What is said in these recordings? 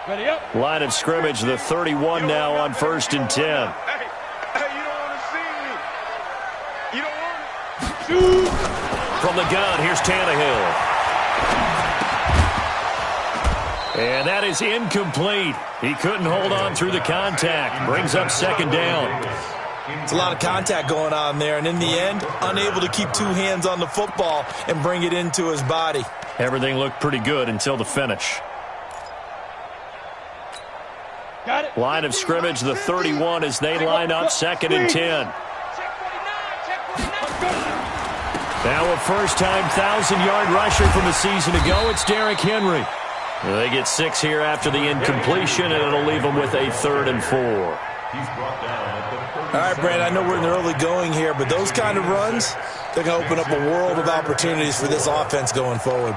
Ready up. Line of scrimmage, the 31 now on 1st and 10. Hey, you don't want to see me. You don't want to shoot. From the gun, here's Tannehill. And that is incomplete. He couldn't hold on through the contact. Brings up 2nd down. It's a lot of contact going on there, and in the end, unable to keep 2 hands on the football and bring it into his body. Everything looked pretty good until the finish. Got it. Line of scrimmage, the 31 as they line up 2nd and 10. Now a first-time 1,000-yard rusher from a season ago, it's Derrick Henry. They get 6 here after the incompletion, and it'll leave them with a 3rd and 4. All right, Brandon, I know we're in the early going here, but those kind of runs, they're going to open up a world of opportunities for this offense going forward.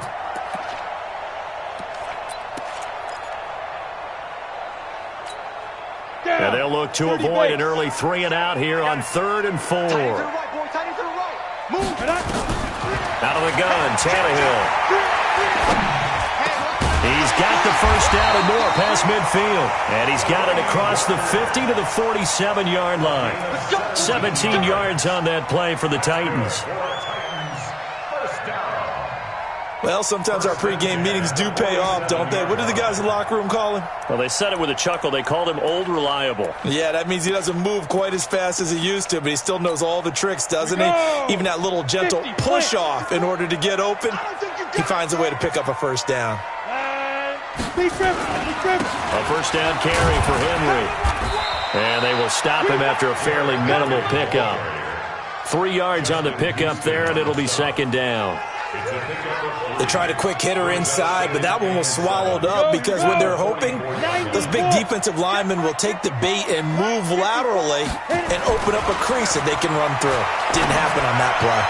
And they'll look to avoid an early 3-and-out here on 3rd and 4. Out of the gun, Tannehill. He's got the first down and more past midfield. And he's got it across the 50 to the 47-yard line. 17 yards on that play for the Titans. Well, sometimes our pregame meetings do pay off, don't they? What do the guys in the locker room call him? Well, they said it with a chuckle. They called him Old Reliable. Yeah, that means he doesn't move quite as fast as he used to, but he still knows all the tricks, doesn't he? Even that little gentle push-off in order to get open, he finds a way to pick up a first down. A first down carry for Henry. And they will stop him after a fairly minimal pickup. 3 yards on the pickup there, and it'll be 2nd down. They tried a quick hitter inside, but that one was swallowed up because when they're hoping, those big defensive linemen will take the bait and move laterally and open up a crease that they can run through. Didn't happen on that play.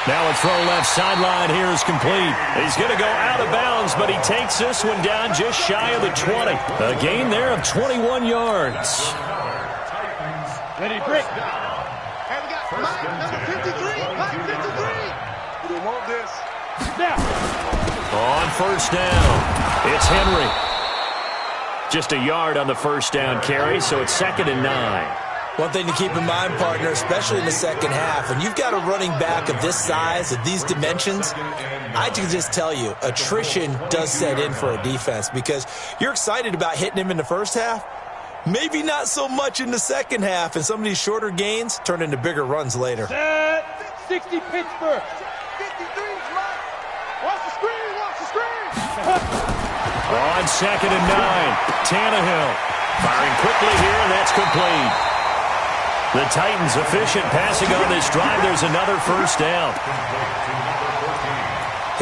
Now a throw left sideline here is complete. He's going to go out of bounds, but he takes this one down just shy of the 20. A gain there of 21 yards. Ready, break. Hey, we got Mike, number 53. Mike, 53. We want this. Now. On first down, it's Henry. Just a yard on the first down carry, so it's 2nd and 9. One thing to keep in mind, partner, especially in the second half, when you've got a running back of this size, of these dimensions, I can just tell you, attrition does set in for a defense because you're excited about hitting him in the first half, maybe not so much in the second half, and some of these shorter gains turn into bigger runs later. 60 Pittsburgh. 53 Mike. Watch the screen, watch the screen. On 2nd and 9, Tannehill firing quickly here, and that's complete. The Titans efficient passing on this drive. There's another first down.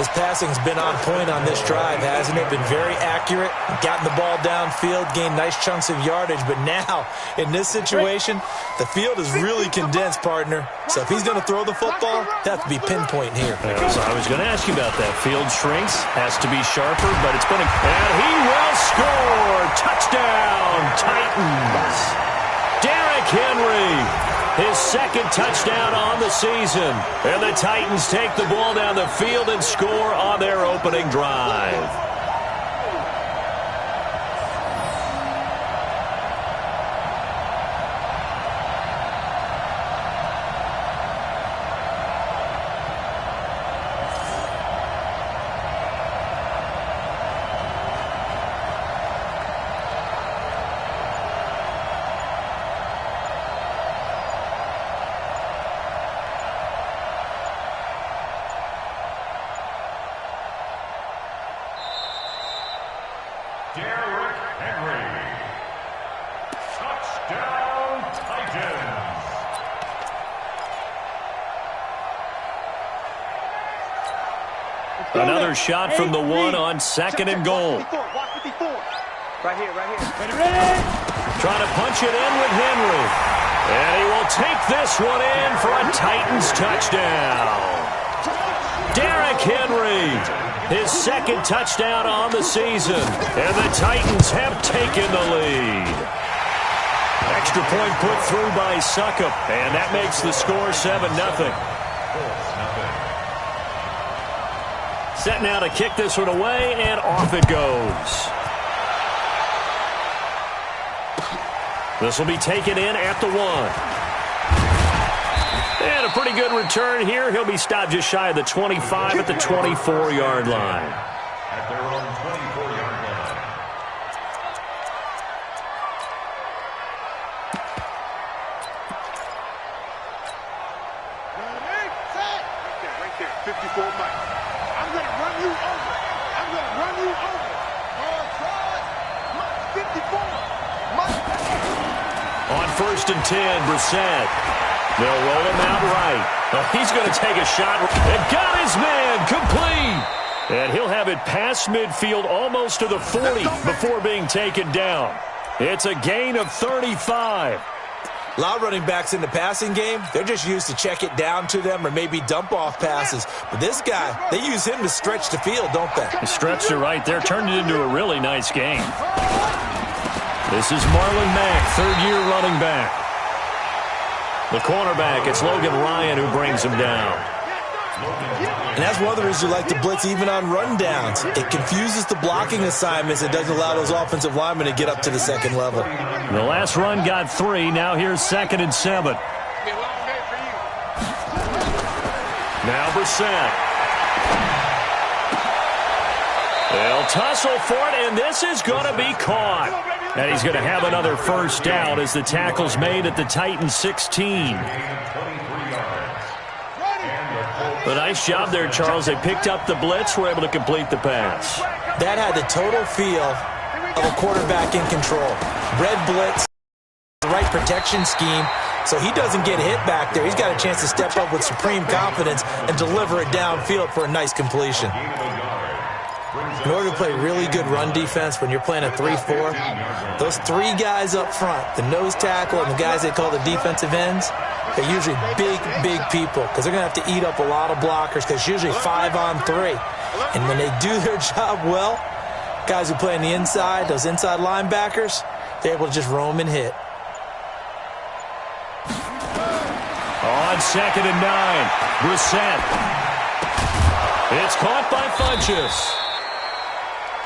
His passing's been on point on this drive, hasn't it? Been very accurate, gotten the ball downfield, gained nice chunks of yardage. But now, in this situation, the field is really condensed, partner. So if he's going to throw the football, that has to be pinpoint here. So I was going to ask you about that. Field shrinks, has to be sharper, but it's been and he will score! Touchdown, Titans! Derrick Henry, his 2nd touchdown on the season. And the Titans take the ball down the field and score on their opening drive. Derrick Henry. Touchdown, Titans. Another shot from the one on 2nd and goal. Right here, right here. Ready? Trying to punch it in with Henry. And he will take this one in for a Titans touchdown. Derrick Henry, his 2nd touchdown on the season. And the Titans have taken the lead. Extra point put through by Succop. And that makes the score 7-0. Set now to kick this one away, and off it goes. This will be taken in at the 1. And a pretty good return here. He'll be stopped just shy of the 25 at the 24-yard line. At their own 24-yard line. Right there, 54 Mike. I'm going to run you over. I'm going to run you over. Mike 54. Mike. On 1st and 10, Brissett. They'll roll him out right. Oh, he's going to take a shot. And got his man complete. And he'll have it past midfield almost to the 40 before being taken down. It's a gain of 35. A lot of running backs in the passing game, they're just used to check it down to them or maybe dump off passes. But this guy, they use him to stretch the field, don't they? He stretched it right there, turned it into a really nice game. This is Marlon Mack, third-year running back. The cornerback, it's Logan Ryan who brings him down. And that's one of the reasons you like to blitz even on rundowns. It confuses the blocking assignments. It doesn't allow those offensive linemen to get up to the second level. The last run got 3. Now here's 2nd and 7. Now Brissett. They'll tussle for it, and this is going to be caught. And he's going to have another first down as the tackle's made at the Titans 16. A nice job there, Charles. They picked up the blitz, were able to complete the pass. That had the total feel of a quarterback in control. Red blitz, the right protection scheme, so he doesn't get hit back there. He's got a chance to step up with supreme confidence and deliver it downfield for a nice completion. In order to play really good run defense when you're playing a 3-4, those 3 guys up front, the nose tackle and the guys they call the defensive ends, they're usually big people because they're going to have to eat up a lot of blockers because it's usually 5-on-3. And when they do their job well, guys who play on the inside, those inside linebackers, they're able to just roam and hit. On 2nd and 9, Brissett. It's caught by Funchess.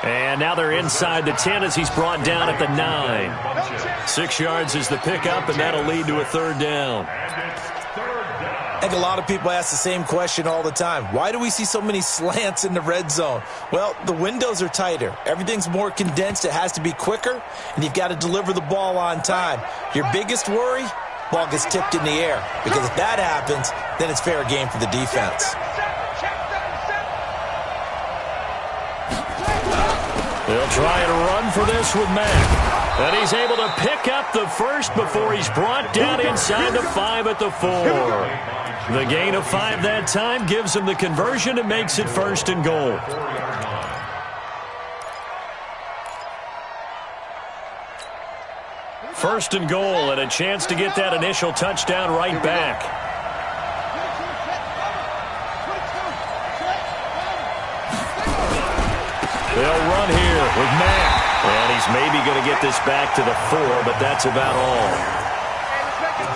And now they're inside the 10 as he's brought down at the 9. 6 yards is the pickup, and that'll lead to a 3rd down. I think a lot of people ask the same question all the time. Why do we see so many slants in the red zone? Well, the windows are tighter. Everything's more condensed. It has to be quicker, and you've got to deliver the ball on time. Your biggest worry? Ball gets tipped in the air. Because if that happens, then it's fair game for the defense. They'll try and run for this with Mack. And he's able to pick up the first before he's brought down inside the 5 at the 4. The gain of 5 that time gives him the conversion and makes it 1st and goal. First and goal, and a chance to get that initial touchdown right back. They'll run here with Mack. And he's maybe going to get this back to the 4, but that's about all.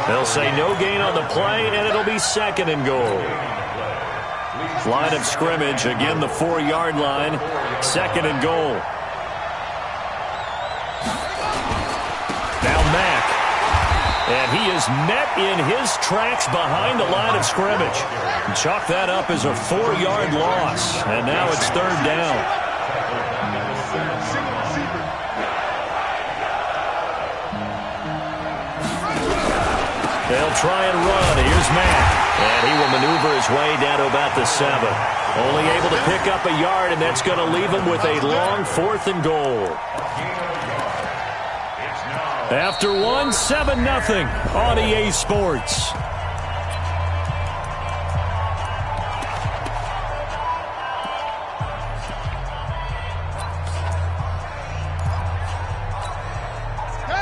They'll say no gain on the play, and it'll be 2nd and goal. Line of scrimmage, again the 4-yard line, 2nd and goal. Now Mack. And he is met in his tracks behind the line of scrimmage. Chalk that up as a 4-yard loss, and now it's 3rd down. They'll try and run. Here's Mack. And he will maneuver his way down to about the 7. Only able to pick up a yard, and that's going to leave him with a long 4th and goal. After 1, 7-0 on EA Sports.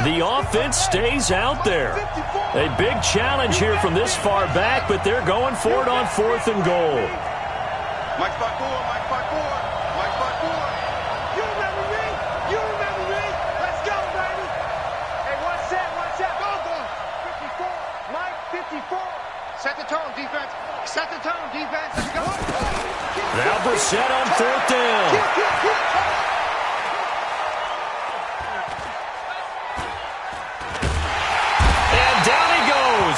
The offense stays out there. A big challenge here from this far back, but they're going for it on 4th and goal. Mike spot 4, Mike spot 4, Mike spot 4. You remember me? You remember me? Let's go, baby. Hey, one set. Go. 54, Mike 54. Set the tone, defense. Set the tone, defense. Let's go. Now Brissett on 4th down.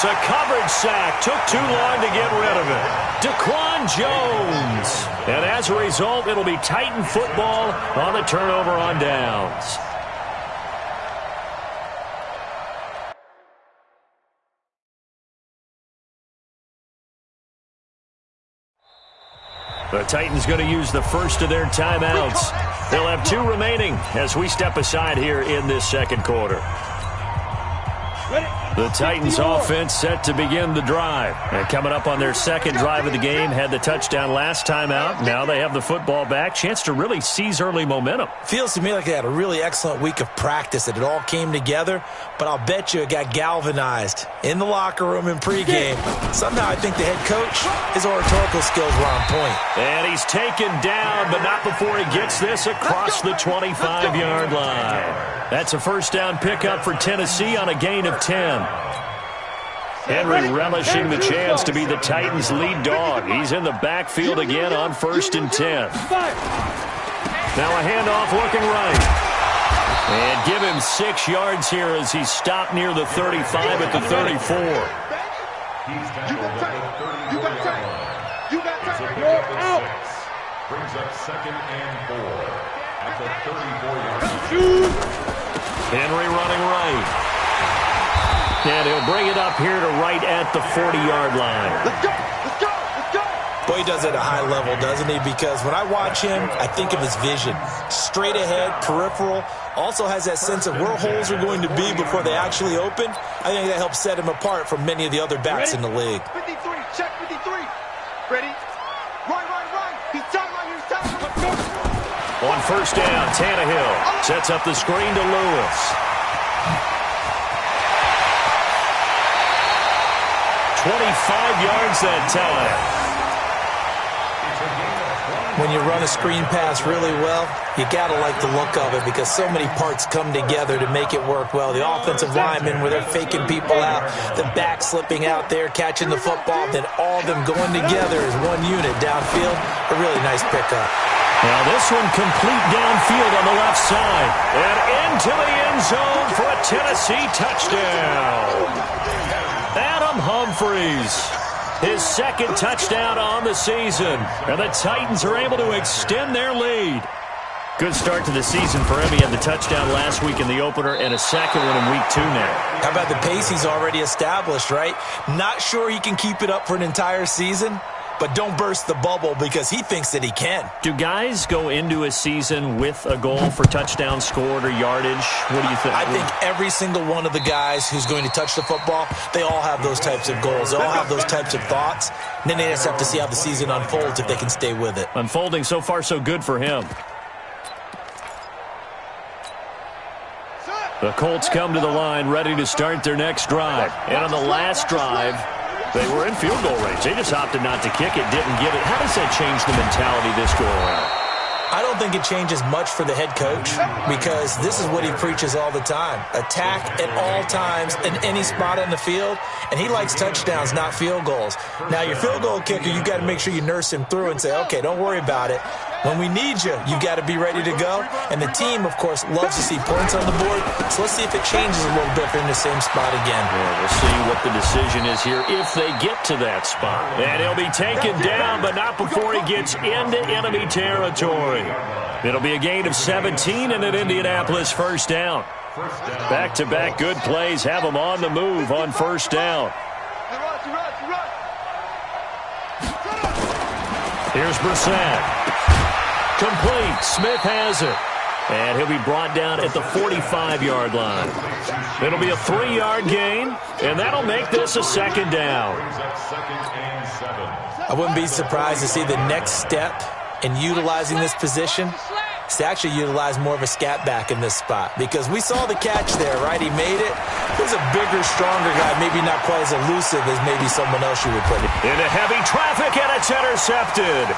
a coverage sack. Took too long to get rid of it. Daquan Jones. And as a result, it'll be Titan football on the turnover on downs. The Titans going to use the first of their timeouts. They'll have 2 remaining as we step aside here in this second quarter. The Titans offense set to begin the drive. And coming up on their second drive of the game, had the touchdown last time out. Now they have the football back. Chance to really seize early momentum. Feels to me like they had a really excellent week of practice, that it all came together. But I'll bet you it got galvanized in the locker room in pregame. Somehow I think the head coach, his oratorical skills were on point. And he's taken down, but not before he gets this across the 25-yard line. That's a first down pickup for Tennessee on a gain of 10. Henry relishing the chance to be the Titans' lead dog. He's in the backfield again on 1st and 10. Now a handoff looking right. And give him 6 yards here as he's stopped near the 35 at the 34. You got time. You're out. Brings up 2nd and 4 at the 34-yard line. Henry running right. And he'll bring it up here to right at the 40-yard line. Let's go. Let's go. Let's go. Boy, he does it at a high level, doesn't he? Because when I watch him, I think of his vision. Straight ahead, peripheral. Also has that sense of where holes are going to be before they actually open. I think that helps set him apart from many of the other backs in the league. 53. Check 53. Ready? Right. He's tight right here. He's tight. Let's go. On first down, Tannehill sets up the screen to Lewis. 25 yards that time. When you run a screen pass really well, you got to like the look of it because so many parts come together to make it work well. The offensive linemen, where they're faking people out, the back slipping out there, catching the football, then all of them going together as one unit downfield. A really nice pickup. Now this one complete downfield on the left side. And into the end zone for a Tennessee touchdown. Adam Humphries, his 2nd touchdown on the season. And the Titans are able to extend their lead. Good start to the season for him. He had the touchdown last week in the opener and a second one in week 2 now. How about the pace he's already established, right? Not sure he can keep it up for an entire season, but don't burst the bubble because he thinks that he can. Do guys go into a season with a goal for touchdown scored or yardage? What do you think? I think every single one of the guys who's going to touch the football, they all have those types of goals. They all have those types of thoughts. And then they just have to see how the season unfolds if they can stay with it. Unfolding so far so good for him. The Colts come to the line ready to start their next drive. And on the last drive, they were in field goal range. They just opted not to kick it, didn't get it. How does that change the mentality this go around? I don't think it changes much for the head coach because this is what he preaches all the time. Attack at all times in any spot on the field, and he likes touchdowns, not field goals. Now, your field goal kicker, you've got to make sure you nurse him through and say, okay, don't worry about it. When we need you, you've got to be ready to go. And the team, of course, loves to see points on the board. So let's see if it changes a little bit if they're in the same spot again. Yeah, we'll see what the decision is here if they get to that spot. And he'll be taken down, but not before he gets into enemy territory. It'll be a gain of 17 and an Indianapolis first down. Back-to-back good plays have them on the move on first down. Here's Brissett. Complete. Smith has it. And he'll be brought down at the 45-yard line. It'll be a 3-yard gain, and that'll make this a second down. I wouldn't be surprised to see the next step in utilizing this position is to actually utilize more of a scat back in this spot because we saw the catch there, right? He made it. He was a bigger, stronger guy, maybe not quite as elusive as maybe someone else you would put it. Into heavy traffic, and it's intercepted.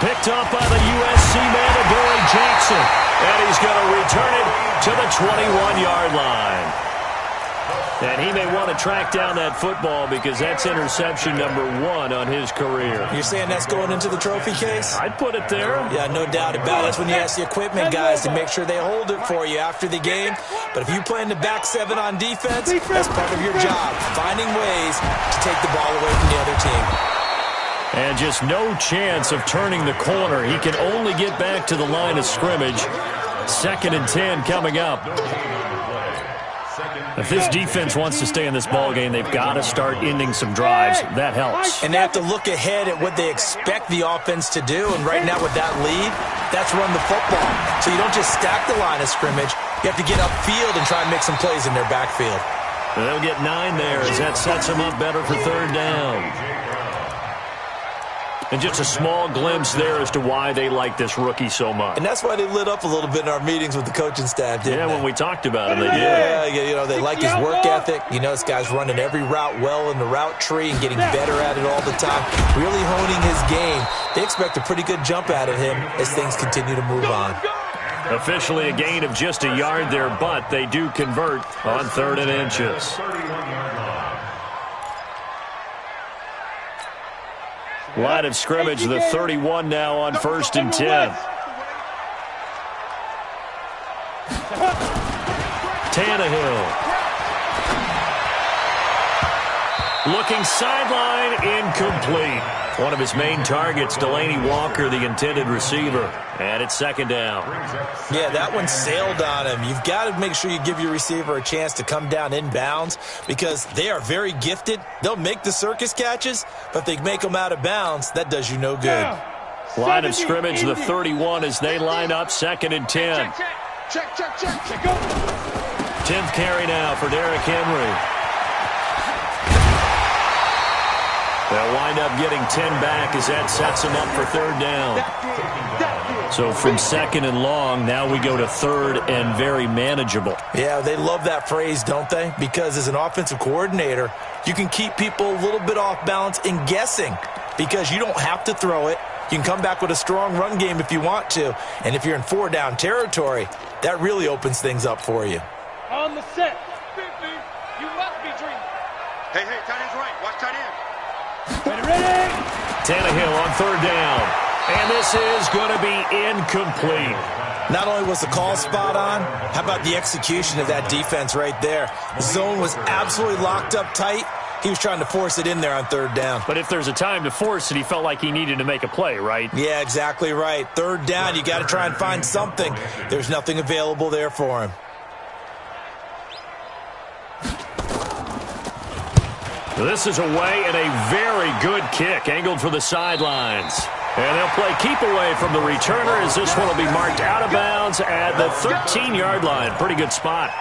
Picked up by the USC man, Adoree Jackson. And he's going to return it to the 21-yard line. And he may want to track down that football because that's interception number 1 on his career. You're saying that's going into the trophy case? I'd put it there. Yeah, no doubt about it. That's when you ask the equipment guys to make sure they hold it for you after the game. But if you play in the back 7 on defense, that's part of your job, finding ways to take the ball away from the other team. And just no chance of turning the corner. He can only get back to the line of scrimmage. 2nd and 10 coming up. If this defense wants to stay in this ball game, they've got to start ending some drives. That helps. And they have to look ahead at what they expect the offense to do. And right now with that lead, that's run the football. So you don't just stack the line of scrimmage. You have to get upfield and try and make some plays in their backfield. They'll get 9 there as that sets them up better for 3rd down. And just a small glimpse there as to why they like this rookie so much. And that's why they lit up a little bit in our meetings with the coaching staff, didn't they? When we talked about him, they did. Yeah, you know, they like his work ethic. You know, this guy's running every route well in the route tree and getting better at it all the time, really honing his game. They expect a pretty good jump out of him as things continue to move on. Officially a gain of just a yard there, but they do convert on 3rd and inches. Line of scrimmage, the 31 now on 1st and 10. Tannehill. Looking sideline, incomplete. One of his main targets, Delaney Walker, the intended receiver. And it's 2nd down. Yeah, that one sailed on him. You've got to make sure you give your receiver a chance to come down inbounds because they are very gifted. They'll make the circus catches, but if they make them out of bounds, that does you no good. Line of scrimmage, the 31 as they line up 2nd and 10. Check. 10th carry now for Derrick Henry. They'll wind up getting 10 back as that sets them up for 3rd down. So from 2nd and long, now we go to 3rd and very manageable. Yeah, they love that phrase, don't they? Because as an offensive coordinator, you can keep people a little bit off balance and guessing because you don't have to throw it. You can come back with a strong run game if you want to. And if you're in 4-down territory, that really opens things up for you. On the set. 50. You must be dreaming. Hey, tight end's right. Watch tight end. Ready. Tannehill on 3rd down. And this is going to be incomplete. Not only was the call spot on, how about the execution of that defense right there? The zone was absolutely locked up tight. He was trying to force it in there on 3rd down. But if there's a time to force it, he felt like he needed to make a play, right? Yeah, exactly right. 3rd down, you got to try and find something. There's nothing available there for him. This is away and a very good kick angled for the sidelines. And they'll play keep away from the returner as this one will be marked out of bounds at the 13-yard line. Pretty good spot.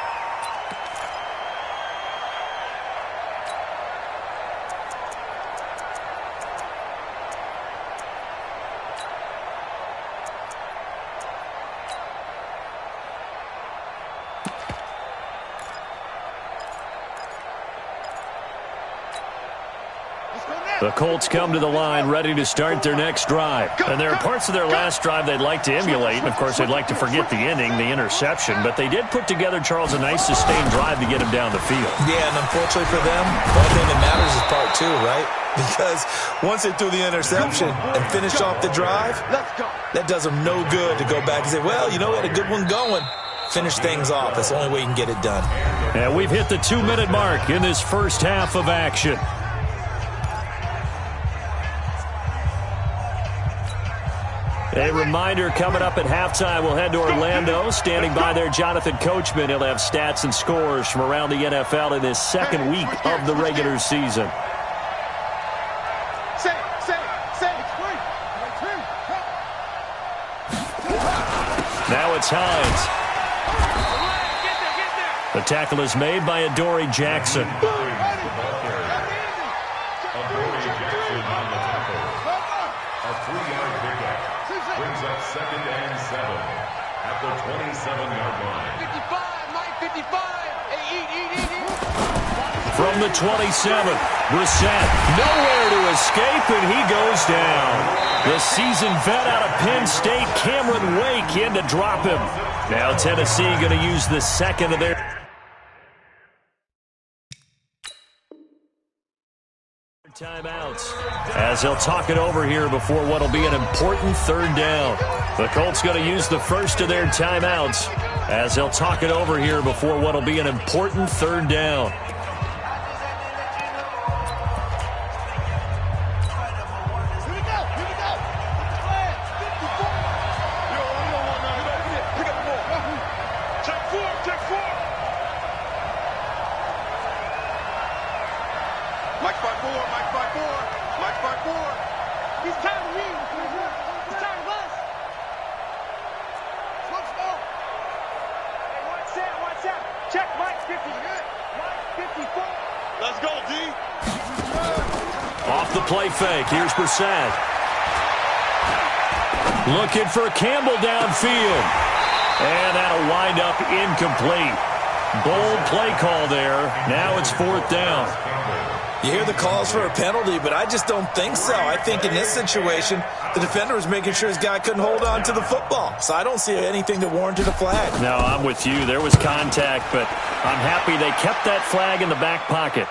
The Colts come to the line ready to start their next drive. And there are parts of their last drive they'd like to emulate. And, of course, they'd like to forget the ending, the interception. But they did put together, Charles, a nice sustained drive to get him down the field. Yeah, and unfortunately for them, the only thing that matters is part 2, right? Because once they threw the interception and finished off the drive, that does them no good to go back and say, well, you know, we had a good one going. Finish things off. That's the only way you can get it done. And we've hit the 2-minute mark in this first half of action. A reminder, coming up at halftime, we'll head to Orlando. Standing by there, Jonathan Coachman. He'll have stats and scores from around the NFL in this 2nd week of the regular season. Now it's Hines. The tackle is made by Adoree Jackson. Brings up 2nd and 7 at the 27-yard line. 55, Mike, 55. Hey, eat. From the 27, Brissett, nowhere to escape, and he goes down. The seasoned vet out of Penn State, Cameron Wake, in to drop him. Now Tennessee going to use the 2nd of their Timeouts as he'll talk it over here before what will be an important third down. The Colts going to use the first of their timeouts as they'll talk it over here before what will be an important third down. Fake. Here's Brissett. Looking for Campbell downfield. And that'll wind up incomplete. Bold play call there. Now it's fourth down. You hear the calls for a penalty, but I just don't think so. I think in this situation, the defender was making sure his guy couldn't hold on to the football. So I don't see anything that warranted a flag. No, I'm with you. There was contact, but I'm happy they kept that flag in the back pocket.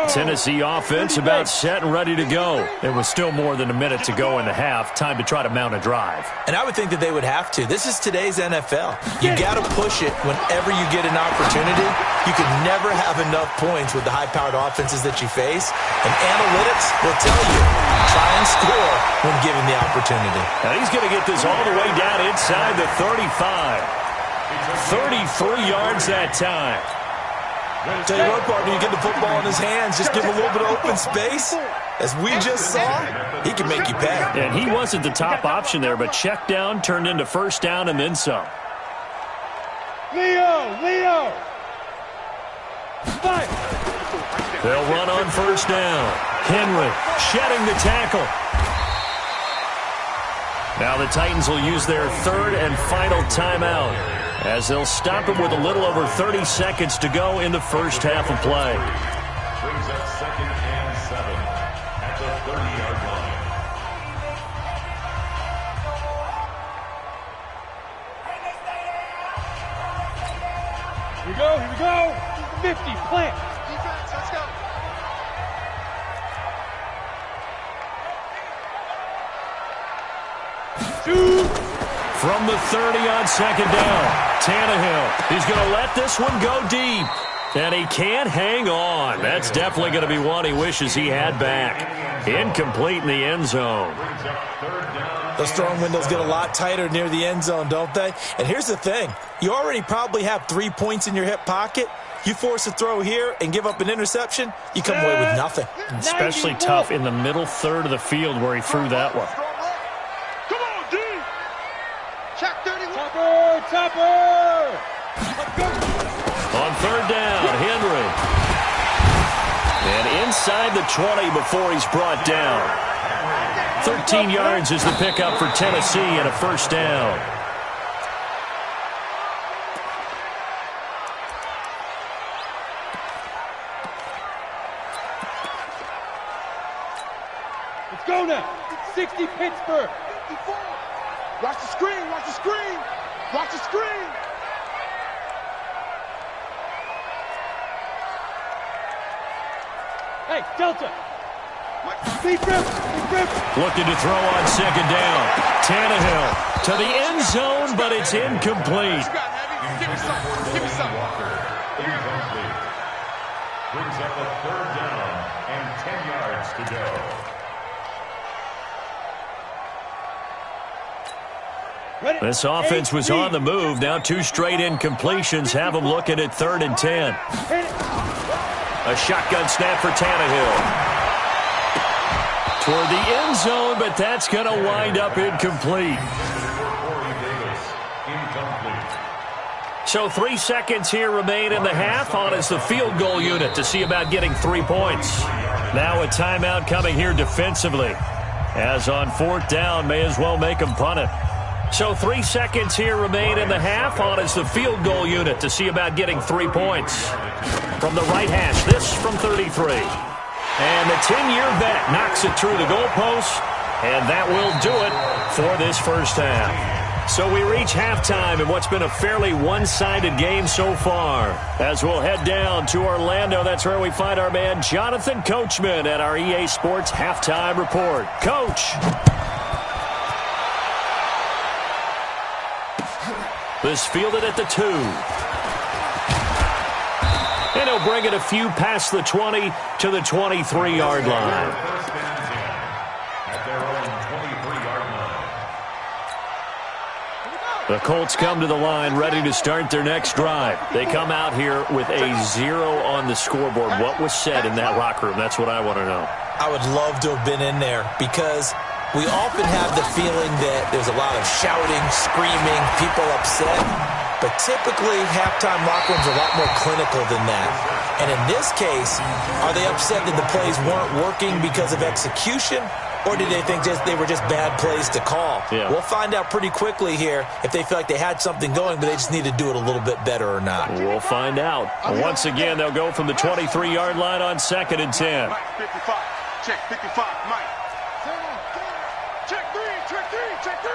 Tennessee offense about set and ready to go. There was still more than a minute to go in the half. Time to try to mount a drive. And I would think that they would have to. This is today's NFL. You got to push it whenever you get an opportunity. You can never have enough points with the high-powered offenses that you face. And analytics will tell you, try and score when given the opportunity. Now he's going to get this all the way down inside the 35. 33 yards that time. Tell you what, partner, you get the football in his hands, just give him a little bit of open space. As we just saw, he can make you pay. And he wasn't the top option there, but check down turned into first down and then some. Leo! Fight! They'll run on first down. Henry shedding the tackle. Now the Titans will use their third and final timeout, as they'll stop him with a little over 30 seconds to go in the first half of play. Brings up 2nd and 7 at the 30-yard line. Here we go. 50, plant. Defense, let's go. From the 30 on second down, Tannehill. He's going to let this one go deep. And he can't hang on. That's definitely going to be one he wishes he had back. Incomplete in the end zone. Those throwing windows get a lot tighter near the end zone, don't they? And here's the thing. You already probably have 3 points in your hip pocket. You force a throw here and give up an interception, you come away with nothing. Especially tough in the middle third of the field where he threw that one. Topper! On third down, Henry. And inside the 20 before he's brought down. 13 yards is the pickup for Tennessee and a first down. Let's go now. 60 Pittsburgh. 54. Watch the screen, watch the screen. Watch the screen! Hey, Delta! Deep rip! Looking to throw on second down. Tannehill to the end zone, but it's incomplete. Give me something. Give me something. Incomplete. Brings up a third down and 10 yards to go. This offense was on the move. Now 2 straight incompletions have them looking at 3rd and 10. A shotgun snap for Tannehill. Toward the end zone, but that's going to wind up incomplete. So 3 seconds here remain in the half. On is the field goal unit to see about getting 3 points. Now a timeout coming here defensively. As on 4th down, may as well make them punt it. So 3 seconds here remain in the half. On is the field goal unit to see about getting 3 points. From the right hash, this from 33. And the 10-year vet knocks it through the goalpost. And that will do it for this first half. So we reach halftime in what's been a fairly one-sided game so far. As we'll head down to Orlando, that's where we find our man Jonathan Coachman at our EA Sports Halftime Report. Coach. This fielded at the 2. And he'll bring it a few past the 20 to the 23-yard line. The Colts come to the line ready to start their next drive. They come out here with a 0 on the scoreboard. What was said in that locker room? That's what I want to know. I would love to have been in there because we often have the feeling that there's a lot of shouting, screaming, people upset. But typically, halftime locker rooms are a lot more clinical than that. And in this case, are they upset that the plays weren't working because of execution? Or did they think they were just bad plays to call? Yeah. We'll find out pretty quickly here if they feel like they had something going, but they just need to do it a little bit better or not. We'll find out. Once again, they'll go from the 23-yard line on 2nd and 10. Mike, 55. Check 55. Mike. Check 3. Check 3. Check 3.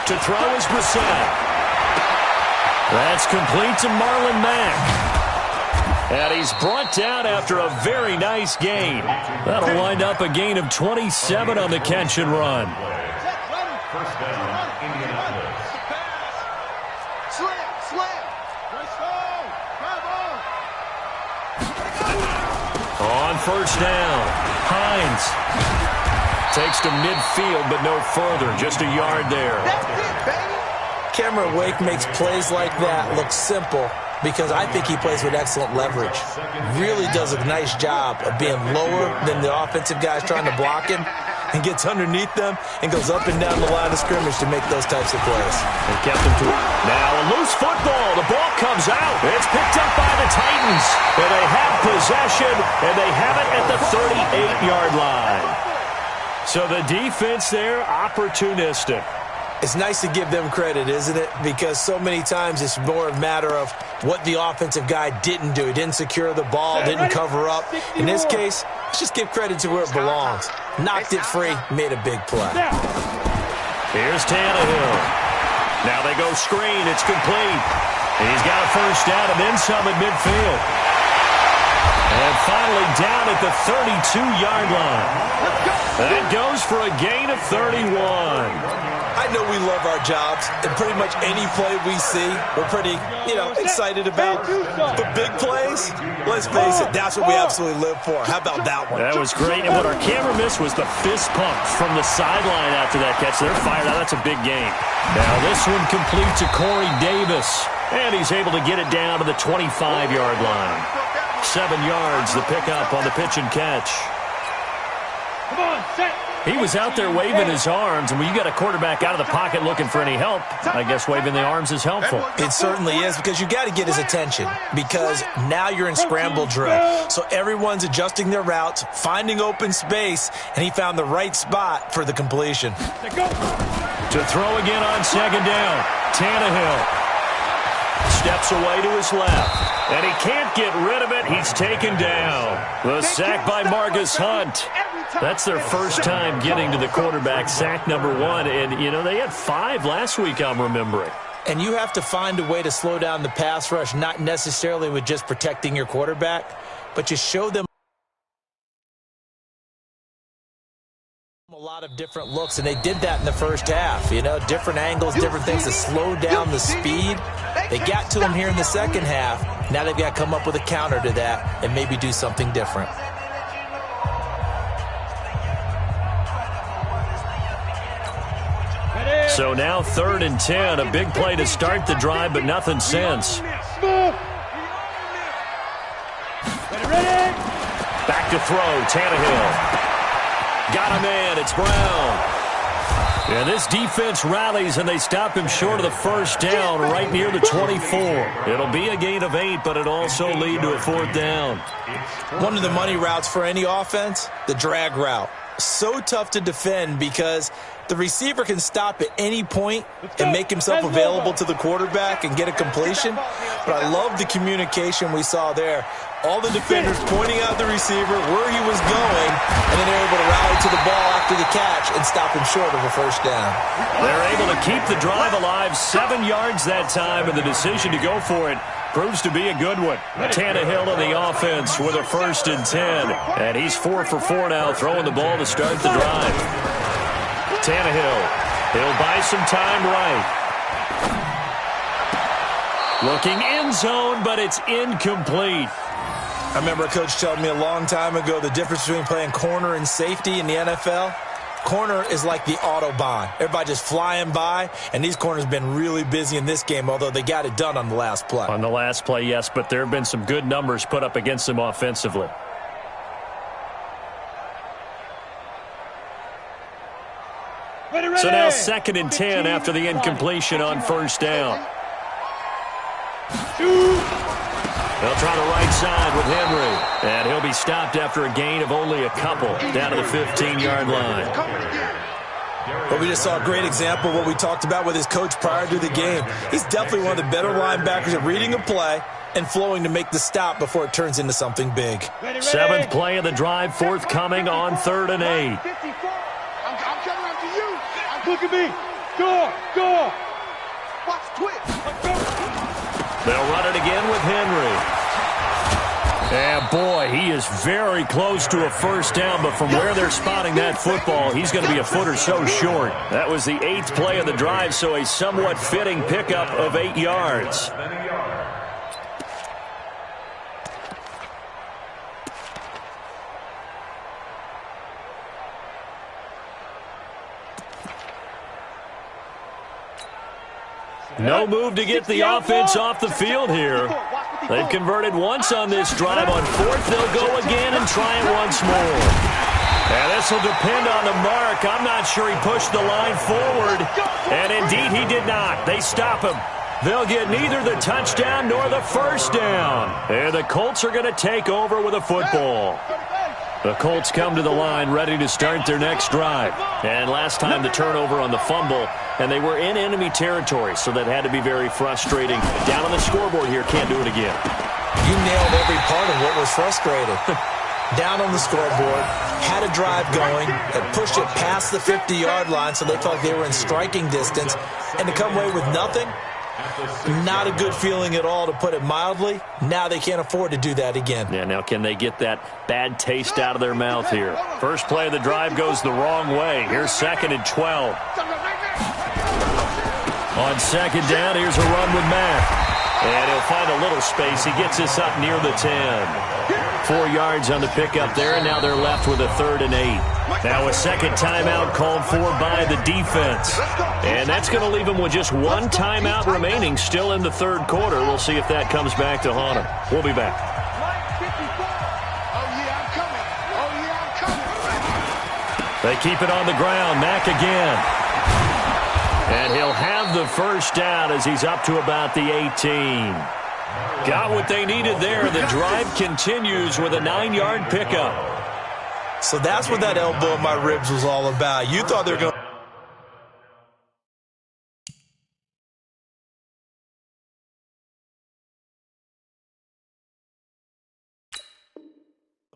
To throw is Brissett. That's complete to Marlon Mack. And he's brought down after a very nice gain. That'll wind up a gain of 27 on the catch and run. First down, Indianapolis. On first down, Hines takes to midfield, but no further. Just a yard there. Cameron Wake makes plays like that look simple because I think he plays with excellent leverage. Really does a nice job of being lower than the offensive guys trying to block him and gets underneath them and goes up and down the line of scrimmage to make those types of plays. And kept him to it. Now a loose football. The ball comes out. It's picked up by the Titans. And they have possession, and they have it at the 38-yard line. So the defense there, opportunistic. It's nice to give them credit, isn't it? Because so many times it's more a matter of what the offensive guy didn't do. He didn't secure the ball, didn't cover up. In this case, let's just give credit to where it belongs. Knocked it free, made a big play. Here's Tannehill. Now they go screen. It's complete. He's got a first down and then some at midfield. And finally down at the 32-yard line. That goes for a gain of 31. I know we love our jobs, and pretty much any play we see, we're pretty, excited about. But big plays, let's face it, that's what we absolutely live for. How about that one? That was great, and what our camera missed was the fist pump from the sideline after that catch. They're fired out. That's a big game. Now this one complete to Corey Davis, and he's able to get it down to the 25-yard line. 7 yards, the pickup on the pitch and catch. Come on, set. He was out there waving his arms, and when you got a quarterback out of the pocket looking for any help, I guess waving the arms is helpful. It certainly is, because you got to get his attention, because now you're in scramble drill. So everyone's adjusting their routes, finding open space, and he found the right spot for the completion. To throw again on second down, Tannehill steps away to his left, and he can't get rid of it. He's taken down. The sack by Marcus Hunt. That's their first time getting to the quarterback, sack number 1. And, they had 5 last week, I'm remembering. And you have to find a way to slow down the pass rush, not necessarily with just protecting your quarterback, but just show them a lot of different looks, and they did that in the first half. Different angles, different things to slow down the speed. They got to him here in the second half. Now they've got to come up with a counter to that and maybe do something different. So now 3rd and 10, a big play to start the drive, but nothing since. Back to throw, Tannehill. Got a man, it's Brown. And this defense rallies, and they stop him short of the first down right near the 24. It'll be a gain of 8, but it'll also lead to a 4th down. One of the money routes for any offense, the drag route. so tough to defend because the receiver can stop at any point and make himself available to the quarterback and get a completion. But I love the communication we saw there. All the defenders pointing out the receiver where he was going, and then they're able to rally to the ball after the catch and stop him short of a first down. They're able to keep the drive alive, 7 yards that time, and the decision to go for it proves to be a good one. Tannehill on the offense with a 1st and 10. And he's 4 for 4 now, throwing the ball to start the drive. Tannehill, he'll buy some time right. Looking end zone, but it's incomplete. I remember a coach telling me a long time ago the difference between playing corner and safety in the NFL. Corner is like the Autobahn. Everybody just flying by, and these corners have been really busy in this game, although they got it done on the last play. On the last play, yes, but there have been some good numbers put up against them offensively. So now 2nd and 10 after the incompletion on 1st down. They'll try the right side with Henry. And he'll be stopped after a gain of only a couple down to the 15-yard line. But we just saw a great example of what we talked about with his coach prior to the game. He's definitely one of the better linebackers at reading a play and flowing to make the stop before it turns into something big. 7th play of the drive, forthcoming on 3rd and 8. I'm coming up to you. Look at me. Go. Watch twitch. They'll run it again with Henry. And boy, he is very close to a 1st down, but from where they're spotting that football, he's going to be a foot or so short. That was the 8th play of the drive, so a somewhat fitting pickup of 8 yards. No move to get the offense off the field here. They've converted once on this drive. On 4th, they'll go again and try it once more. And this will depend on the mark. I'm not sure he pushed the line forward. And indeed, he did not. They stop him. They'll get neither the touchdown nor the 1st down. And the Colts are going to take over with a football. The Colts come to the line ready to start their next drive. And last time the turnover on the fumble, and they were in enemy territory, so that had to be very frustrating. Down on the scoreboard here, can't do it again. You nailed every part of what was frustrating. Down on the scoreboard, had a drive going, had pushed it past the 50-yard line so they felt like they were in striking distance, and to come away with nothing, not a good feeling at all, to put it mildly. Now they can't afford to do that again. Yeah, now can they get that bad taste out of their mouth here? First play of the drive goes the wrong way. Here's 2nd and 12. On 2nd down, here's a run with Matt. And he'll find a little space. He gets this up near the 10. 4 yards on the pickup there, and now they're left with a 3rd and 8. Now a second timeout called for by the defense. And that's going to leave them with just one timeout remaining still in the 3rd quarter. We'll see if that comes back to haunt them. We'll be back. They keep it on the ground. Mack again. And he'll have the 1st down as he's up to about the 18. Got what they needed there. The drive continues with a 9-yard pickup. So that's what that elbow in my ribs was all about. You thought they were going to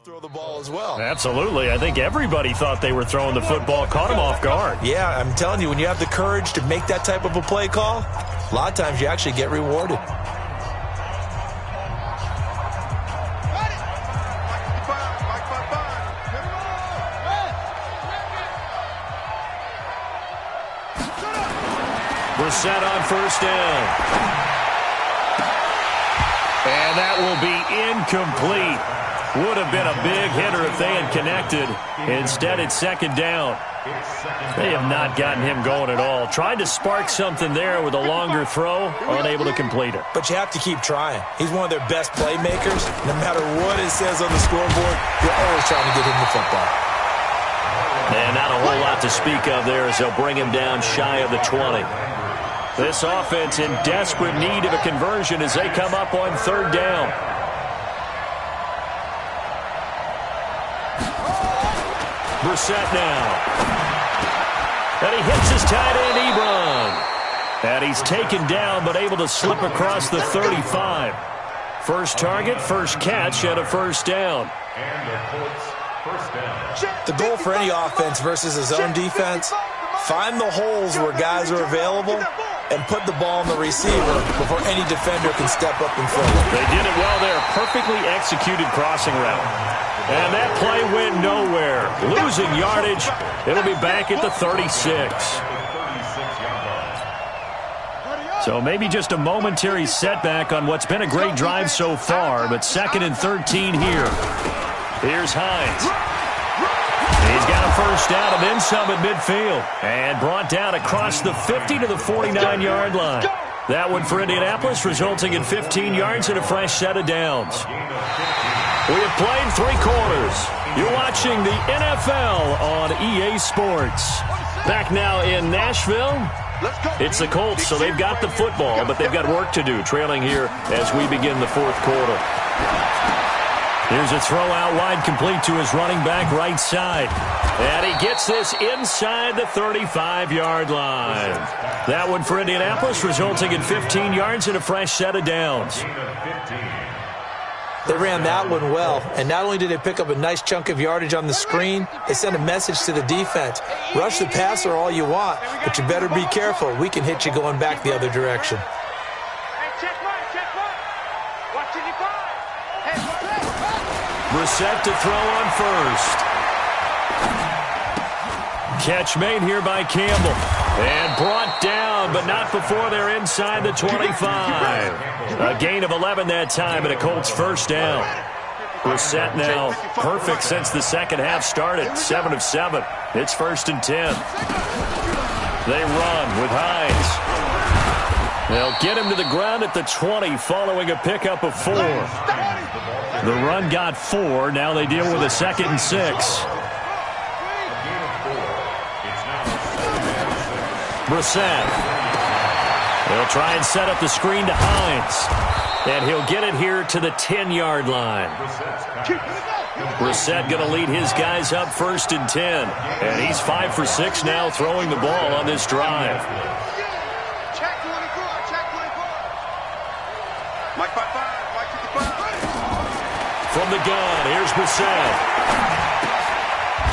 throw the ball as well. Absolutely. I think everybody thought they were throwing the football, caught him off guard. Yeah, I'm telling you, when you have the courage to make that type of a play call, a lot of times you actually get rewarded. We're set on 1st down. And that will be incomplete. Would have been a big hitter if they had connected. Instead, it's 2nd down. They have not gotten him going at all. Tried to spark something there with a longer throw, unable to complete it. But you have to keep trying. He's one of their best playmakers. No matter what it says on the scoreboard, you're always trying to get him the football. And not a whole lot to speak of there as they'll bring him down shy of the 20. This offense in desperate need of a conversion as they come up on 3rd down. Brissett now. And he hits his tight end, Ebron. And he's taken down, but able to slip across the 35. First target, first catch, and a first down. And the Colts first down. The goal for any offense versus his own defense, find the holes where guys are available and put the ball on the receiver before any defender can step up and fill it. They did it well there. Perfectly executed crossing route. And that play went nowhere. Losing yardage. It'll be back at the 36. So maybe just a momentary setback on what's been a great drive so far, but 2nd and 13 here. Here's Hines. He's got a first down and then some at midfield. And brought down across the 50 to the 49-yard line. That one for Indianapolis, resulting in 15 yards and a fresh set of downs. We have played 3 quarters. You're watching the NFL on EA Sports. Back now in Nashville. It's the Colts, so they've got the football, but they've got work to do, trailing here as we begin the 4th quarter. Here's a throw out wide, complete to his running back right side. And he gets this inside the 35-yard line. That one for Indianapolis, resulting in 15 yards and a fresh set of downs. They ran that one well, and not only did they pick up a nice chunk of yardage on the screen, they sent a message to the defense. Rush the passer all you want, but you better be careful. We can hit you going back the other direction. Brissett to throw on first. Catch made here by Campbell. And brought down, but not before they're inside the 25. A gain of 11 that time, and a Colts first down. Brissett now perfect since the second half started. 7 of 7. It's 1st and 10. They run with Hines. They'll get him to the ground at the 20 following a pickup of 4. The run got 4. Now they deal with a 2nd and 6. Brissett. They'll try and set up the screen to Hines. And he'll get it here to the 10-yard line. Brissett going to lead his guys up 1st and 10. And he's 5 for 6 now throwing the ball on this drive. From the gun, here's Brissett.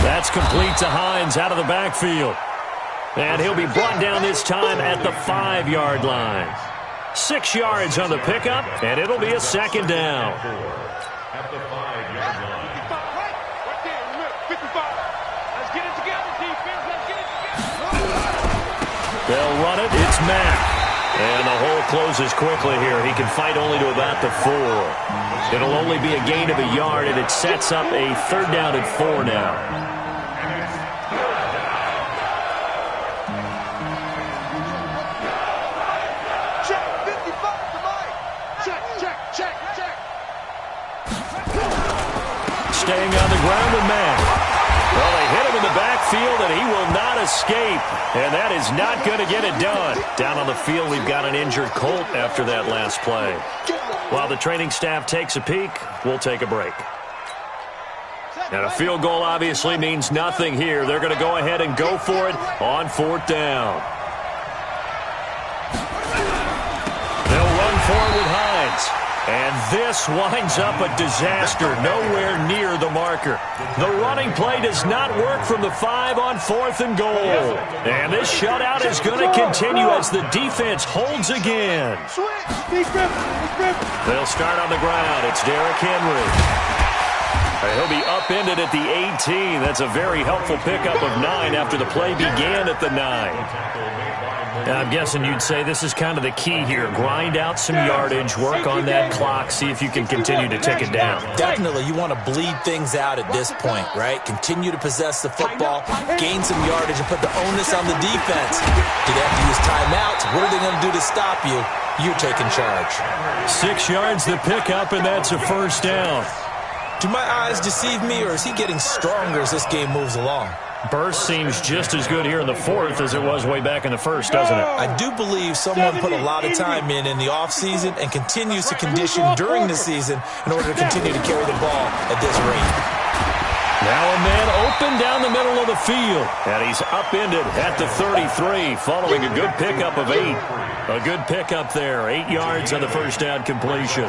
That's complete to Hines out of the backfield. And he'll be brought down this time at the 5-yard line. 6 yards on the pickup, and it'll be a 2nd down. At the 5-yard line. They'll run it. It's Mack. And the hole closes quickly here. He can fight only to about the 4. It'll only be a gain of a yard, and it sets up a 3rd down and 4 now. Staying on the ground with Mack. Well, they hit him in the backfield, and he will not escape. And that is not going to get it done. Down on the field, we've got an injured Colt after that last play. While the training staff takes a peek, we'll take a break. And a field goal obviously means nothing here. They're going to go ahead and go for it on 4th down. They'll run forward with Hines. And this winds up a disaster, nowhere near the marker. The running play does not work from the 5 on 4th and goal. And this shutout is going to continue as the defense holds again. They'll start on the ground. It's Derrick Henry. He'll be upended at the 18. That's a very helpful pickup of 9 after the play began at the 9. I'm guessing you'd say this is kind of the key here. Grind out some yardage, work on that clock, see if you can continue to tick it down. Definitely, you want to bleed things out at this point, right? Continue to possess the football, gain some yardage, and put the onus on the defense. Do they have to use timeouts? What are they going to do to stop you? You're taking charge. 6 yards the pickup, and that's a 1st down. Do my eyes deceive me, or is he getting stronger as this game moves along? Burst seems just as good here in the 4th as it was way back in the 1st, doesn't it? I do believe someone put a lot of time in the offseason and continues to condition during the season in order to continue to carry the ball at this rate. Now a man open down the middle of the field. And he's upended at the 33 following a good pickup of 8. A good pickup there. 8 yards on the first down completion.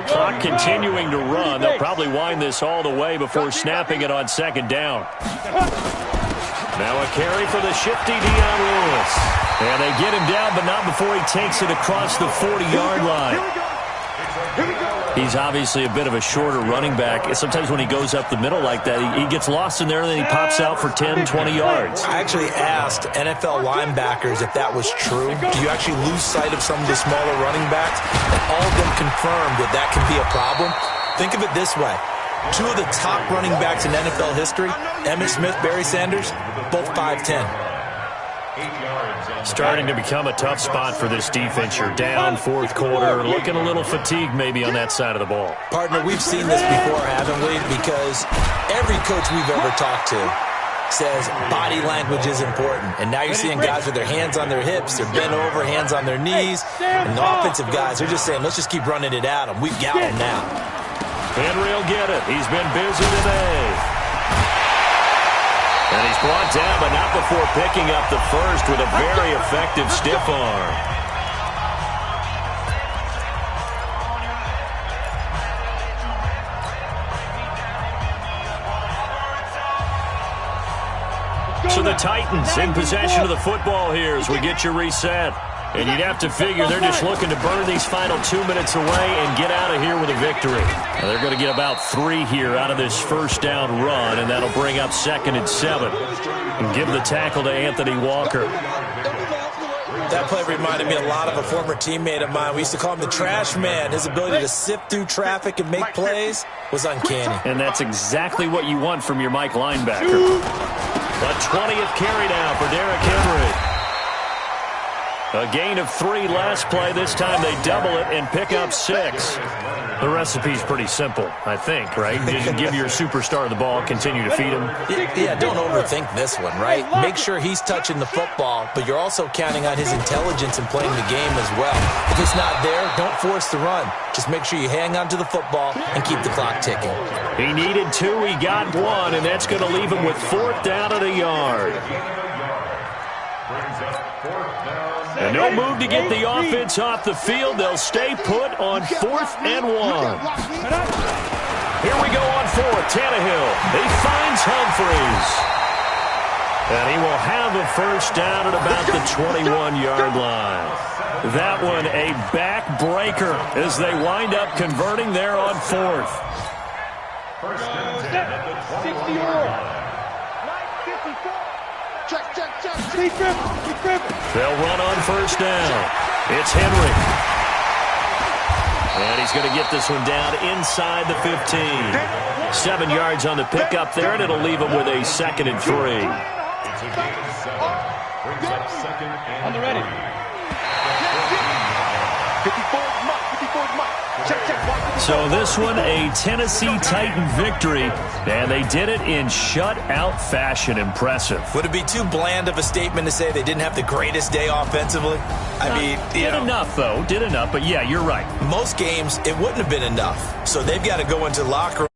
Clock continuing to run. They'll probably wind this all the way before snapping it on second down. Now a carry for the shifty Dion Lewis. And they get him down, but not before he takes it across the 40-yard line. He's obviously a bit of a shorter running back. Sometimes when he goes up the middle like that, he gets lost in there, and then he pops out for 10, 20 yards. I actually asked NFL linebackers if that was true. Do you actually lose sight of some of the smaller running backs? And all of them confirmed that that can be a problem. Think of it this way. 2 of the top running backs in NFL history, Emmitt Smith, Barry Sanders, both 5'10". Starting to become a tough spot for this defense. You're down fourth quarter, looking a little fatigued maybe on that side of the ball. Partner, we've seen this before, haven't we? Because every coach we've ever talked to says body language is important. And now you're seeing guys with their hands on their hips, they're bent over, hands on their knees. And the offensive guys, they're just saying, let's just keep running it at them. We've got them now. Henry will get it. He's been busy today. And he's brought down, but not before picking up the first with a very effective stiff arm. So the Titans in possession of the football here as we get you reset. And you'd have to figure they're just looking to burn these final 2 minutes away and get out of here with a victory. Now they're going to get about 3 here out of this first down run, and that'll bring up 2nd and 7. And give the tackle to Anthony Walker. That play reminded me a lot of a former teammate of mine. We used to call him the trash man. His ability to sift through traffic and make plays was uncanny. And that's exactly what you want from your Mike linebacker. The 20th carry now for Derrick Henry. A gain of 3 last play. This time they double it and pick up 6. The recipe's pretty simple, I think, right? You give your superstar the ball, continue to feed him. Yeah, don't overthink this one, right? Make sure he's touching the football, but you're also counting on his intelligence in playing the game as well. If it's not there, don't force the run. Just make sure you hang on to the football and keep the clock ticking. He needed 2, he got 1, and that's going to leave him with 4th down at a yard. And no move to get the offense off the field. They'll stay put on 4th and 1. Here we go on 4th. Tannehill. He finds Humphries. And he will have a first down at about the 21-yard line. That one a backbreaker as they wind up converting there on 4th. First and 10 at the 60-yard. They'll run on first down. It's Henry. And he's going to get this one down inside the 15. 7 yards on the pickup there, and it'll leave him with a 2nd and 3. On the ready. 54 Mike. Check. So this one, a Tennessee Titan victory, and they did it in shutout fashion. Impressive. Would it be too bland of a statement to say they didn't have the greatest day offensively? Did enough, though. Did enough, but yeah, you're right. Most games, it wouldn't have been enough. So they've got to go into the locker room